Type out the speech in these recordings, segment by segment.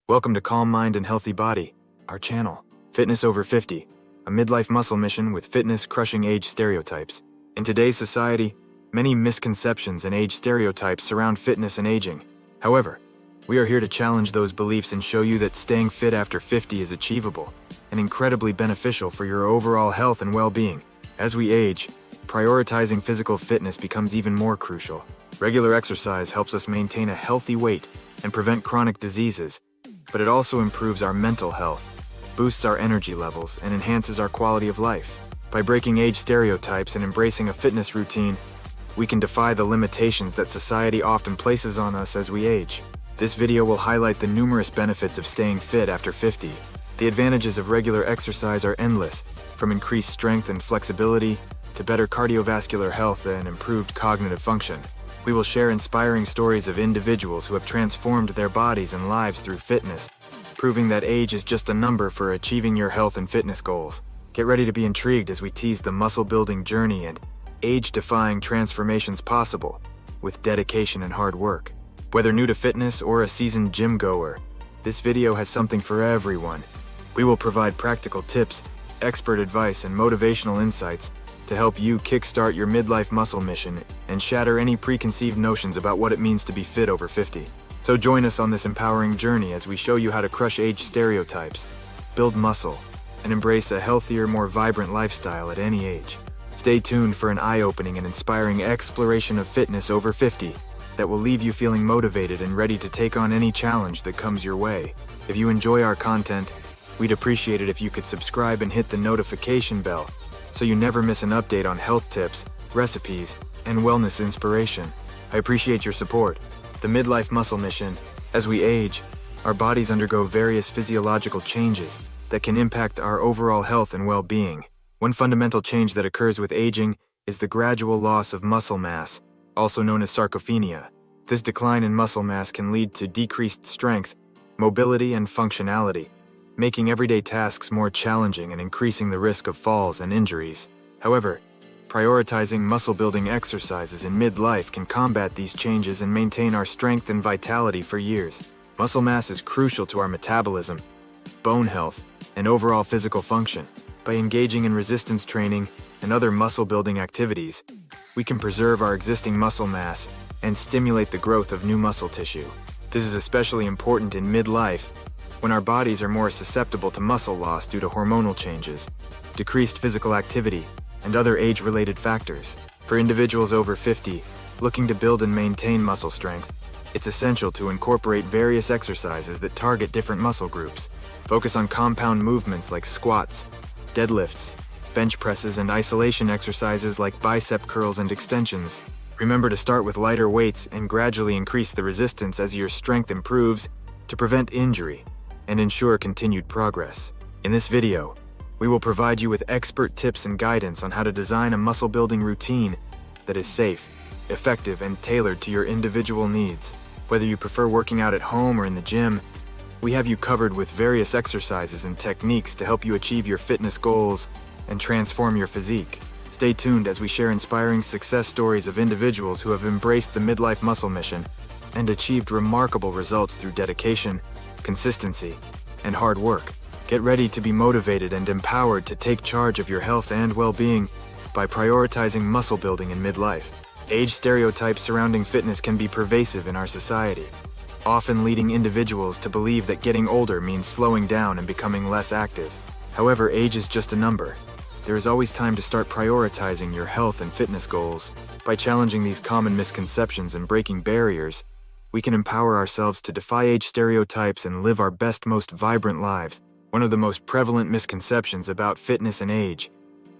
Welcome to Calm Mind and Healthy Body, our channel, Fitness Over 50, a midlife muscle mission with fitness crushing age stereotypes. In today's society, many misconceptions and age stereotypes surround fitness and aging. However, we are here to challenge those beliefs and show you that staying fit after 50 is achievable and incredibly beneficial for your overall health and well-being. As we age, prioritizing physical fitness becomes even more crucial. Regular exercise helps us maintain a healthy weight and prevent chronic diseases, but it also improves our mental health, boosts our energy levels, and enhances our quality of life. By breaking age stereotypes and embracing a fitness routine, we can defy the limitations that society often places on us as we age. This video will highlight the numerous benefits of staying fit after 50. The advantages of regular exercise are endless, from increased strength and flexibility to better cardiovascular health and improved cognitive function. We will share inspiring stories of individuals who have transformed their bodies and lives through fitness, proving that age is just a number for achieving your health and fitness goals. Get ready to be intrigued as we tease the muscle-building journey and age-defying transformations possible with dedication and hard work. Whether new to fitness or a seasoned gym goer, this video has something for everyone. We will provide practical tips, expert advice, and motivational insights to help you kickstart your midlife muscle mission and shatter any preconceived notions about what it means to be fit over 50. So join us on this empowering journey as we show you how to crush age stereotypes, build muscle, and embrace a healthier, more vibrant lifestyle at any age. Stay tuned for an eye-opening and inspiring exploration of fitness over 50 that will leave you feeling motivated and ready to take on any challenge that comes your way. If you enjoy our content, we'd appreciate it if you could subscribe and hit the notification bell so you never miss an update on health tips, recipes, and wellness inspiration. I appreciate your support. The midlife muscle mission. As we age, our bodies undergo various physiological changes that can impact our overall health and well-being. One fundamental change that occurs with aging is the gradual loss of muscle mass, also known as sarcopenia. This decline in muscle mass can lead to decreased strength, mobility, and functionality, making everyday tasks more challenging and increasing the risk of falls and injuries. However, prioritizing muscle-building exercises in midlife can combat these changes and maintain our strength and vitality for years. Muscle mass is crucial to our metabolism, bone health, and overall physical function. By engaging in resistance training and other muscle-building activities, we can preserve our existing muscle mass and stimulate the growth of new muscle tissue. This is especially important in midlife, when our bodies are more susceptible to muscle loss due to hormonal changes, decreased physical activity, and other age-related factors. For individuals over 50 looking to build and maintain muscle strength, it's essential to incorporate various exercises that target different muscle groups. Focus on compound movements like squats, deadlifts, bench presses, and isolation exercises like bicep curls and extensions. Remember to start with lighter weights and gradually increase the resistance as your strength improves to prevent injury and ensure continued progress. In this video, we will provide you with expert tips and guidance on how to design a muscle-building routine that is safe, effective, and tailored to your individual needs. Whether you prefer working out at home or in the gym, we have you covered with various exercises and techniques to help you achieve your fitness goals and transform your physique. Stay tuned as we share inspiring success stories of individuals who have embraced the midlife muscle mission and achieved remarkable results through dedication, consistency, and hard work. Get ready to be motivated and empowered to take charge of your health and well-being by prioritizing muscle building in midlife. Age stereotypes surrounding fitness can be pervasive in our society, often leading individuals to believe that getting older means slowing down and becoming less active. However, age is just a number. There is always time to start prioritizing your health and fitness goals. By challenging these common misconceptions and breaking barriers, we can empower ourselves to defy age stereotypes and live our best, most vibrant lives. One of the most prevalent misconceptions about fitness and age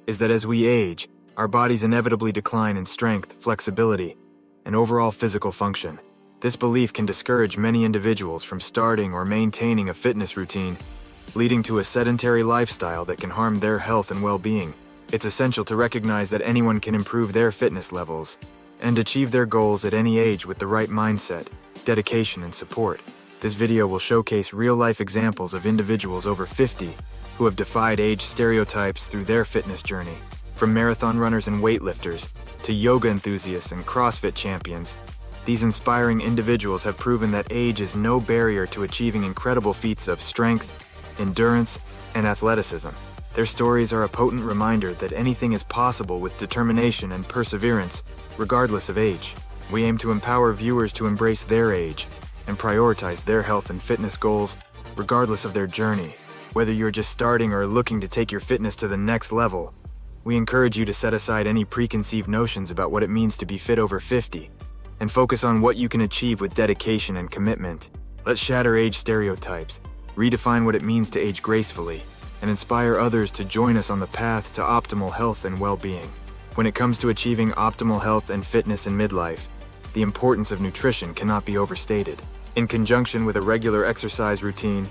is that as we age, our bodies inevitably decline in strength, flexibility, and overall physical function. This belief can discourage many individuals from starting or maintaining a fitness routine, leading to a sedentary lifestyle that can harm their health and well-being. It's essential to recognize that anyone can improve their fitness levels and achieve their goals at any age with the right mindset, dedication, and support. This video will showcase real-life examples of individuals over 50 who have defied age stereotypes through their fitness journey. From marathon runners and weightlifters to yoga enthusiasts and CrossFit champions, These inspiring individuals have proven that age is no barrier to achieving incredible feats of strength, endurance, and athleticism. Their stories are a potent reminder that anything is possible with determination and perseverance, regardless of age. We aim to empower viewers to embrace their age and prioritize their health and fitness goals, regardless of their journey. Whether you're just starting or looking to take your fitness to the next level, we encourage you to set aside any preconceived notions about what it means to be fit over 50 and focus on what you can achieve with dedication and commitment. Let's shatter age stereotypes, redefine what it means to age gracefully, and inspire others to join us on the path to optimal health and well-being. When it comes to achieving optimal health and fitness in midlife, the importance of nutrition cannot be overstated. In conjunction with a regular exercise routine,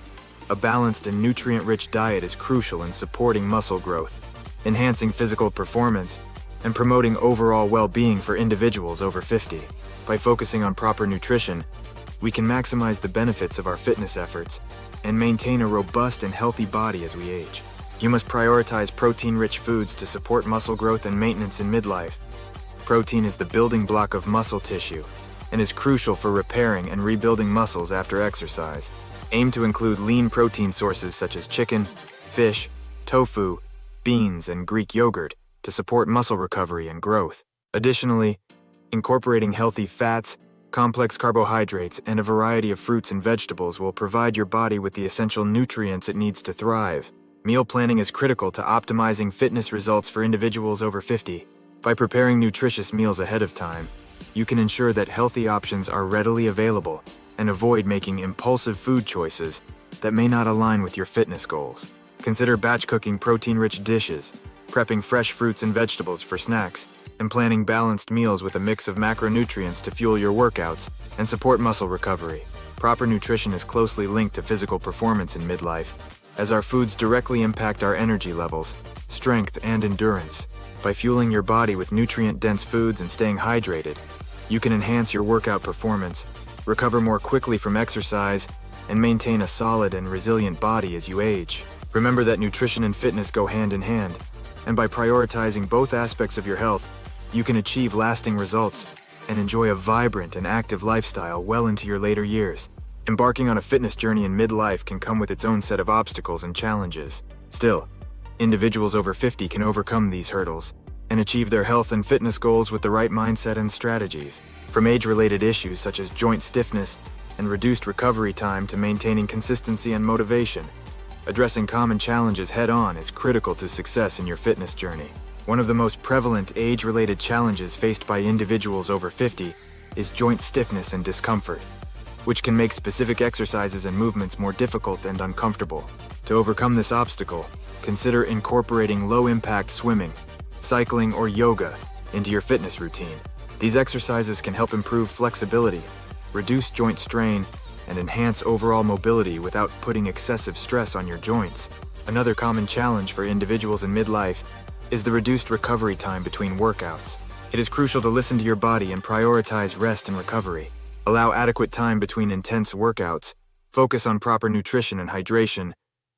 a balanced and nutrient-rich diet is crucial in supporting muscle growth, enhancing physical performance, and promoting overall well-being for individuals over 50. By focusing on proper nutrition, we can maximize the benefits of our fitness efforts and maintain a robust and healthy body as we age. You must prioritize protein-rich foods to support muscle growth and maintenance in midlife. Protein is the building block of muscle tissue and is crucial for repairing and rebuilding muscles after exercise. Aim to include lean protein sources such as chicken, fish, tofu, beans, and Greek yogurt to support muscle recovery and growth. Additionally, incorporating healthy fats, complex carbohydrates, and a variety of fruits and vegetables will provide your body with the essential nutrients it needs to thrive. Meal planning is critical to optimizing fitness results for individuals over 50. By preparing nutritious meals ahead of time, you can ensure that healthy options are readily available and avoid making impulsive food choices that may not align with your fitness goals. Consider batch cooking protein-rich dishes, prepping fresh fruits and vegetables for snacks, and planning balanced meals with a mix of macronutrients to fuel your workouts and support muscle recovery. Proper nutrition is closely linked to physical performance in midlife, as our foods directly impact our energy levels, strength, and endurance. By fueling your body with nutrient-dense foods and staying hydrated, you can enhance your workout performance, recover more quickly from exercise, and maintain a solid and resilient body as you age. Remember that nutrition and fitness go hand in hand, and by prioritizing both aspects of your health, you can achieve lasting results and enjoy a vibrant and active lifestyle well into your later years. Embarking on a fitness journey in midlife can come with its own set of obstacles and challenges. Still, individuals over 50 can overcome these hurdles and achieve their health and fitness goals with the right mindset and strategies. From age-related issues such as joint stiffness and reduced recovery time to maintaining consistency and motivation, addressing common challenges head-on is critical to success in your fitness journey. One of the most prevalent age-related challenges faced by individuals over 50 is joint stiffness and discomfort, which can make specific exercises and movements more difficult and uncomfortable. To overcome this obstacle, consider incorporating low-impact swimming, cycling, or yoga into your fitness routine. These exercises can help improve flexibility, reduce joint strain, and enhance overall mobility without putting excessive stress on your joints. Another common challenge for individuals in midlife is the reduced recovery time between workouts. It is crucial to listen to your body and prioritize rest and recovery. Allow adequate time between intense workouts, focus on proper nutrition and hydration,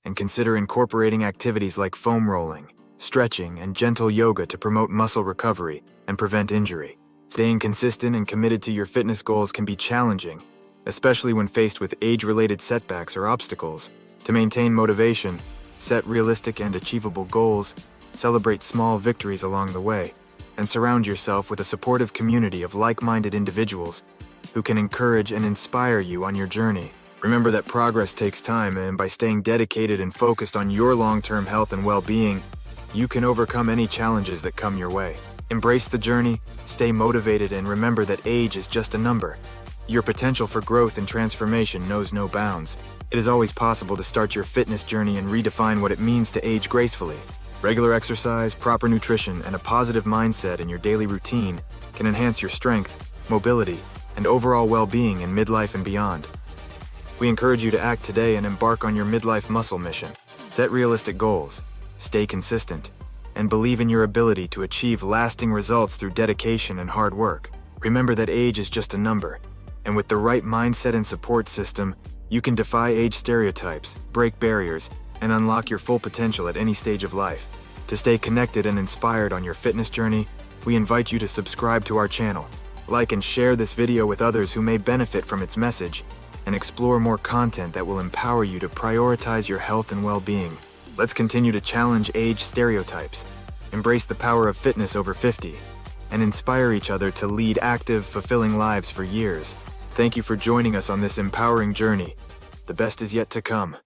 and consider incorporating activities like foam rolling, stretching, and gentle yoga to promote muscle recovery and prevent injury. Staying consistent and committed to your fitness goals can be challenging, especially when faced with age-related setbacks or obstacles. To maintain motivation, set realistic and achievable goals, celebrate small victories along the way, and surround yourself with a supportive community of like-minded individuals who can encourage and inspire you on your journey. Remember that progress takes time, and by staying dedicated and focused on your long-term health and well-being, you can overcome any challenges that come your way. Embrace the journey, stay motivated, and remember that age is just a number. Your potential for growth and transformation knows no bounds. It is always possible to start your fitness journey and redefine what it means to age gracefully. Regular exercise, proper nutrition, and a positive mindset in your daily routine can enhance your strength, mobility, and overall well-being in midlife and beyond. We encourage you to act today and embark on your midlife muscle mission. Set realistic goals, stay consistent, and believe in your ability to achieve lasting results through dedication and hard work. Remember that age is just a number, and with the right mindset and support system, you can defy age stereotypes, break barriers, and unlock your full potential at any stage of life. To stay connected and inspired on your fitness journey, we invite you to subscribe to our channel, Like and share this video with others who may benefit from its message, and explore more content that will empower you to prioritize your health and well-being. Let's continue to challenge age stereotypes, embrace the power of fitness over 50, and inspire each other to lead active, fulfilling lives for years. Thank you for joining us on this empowering journey. The best is yet to come.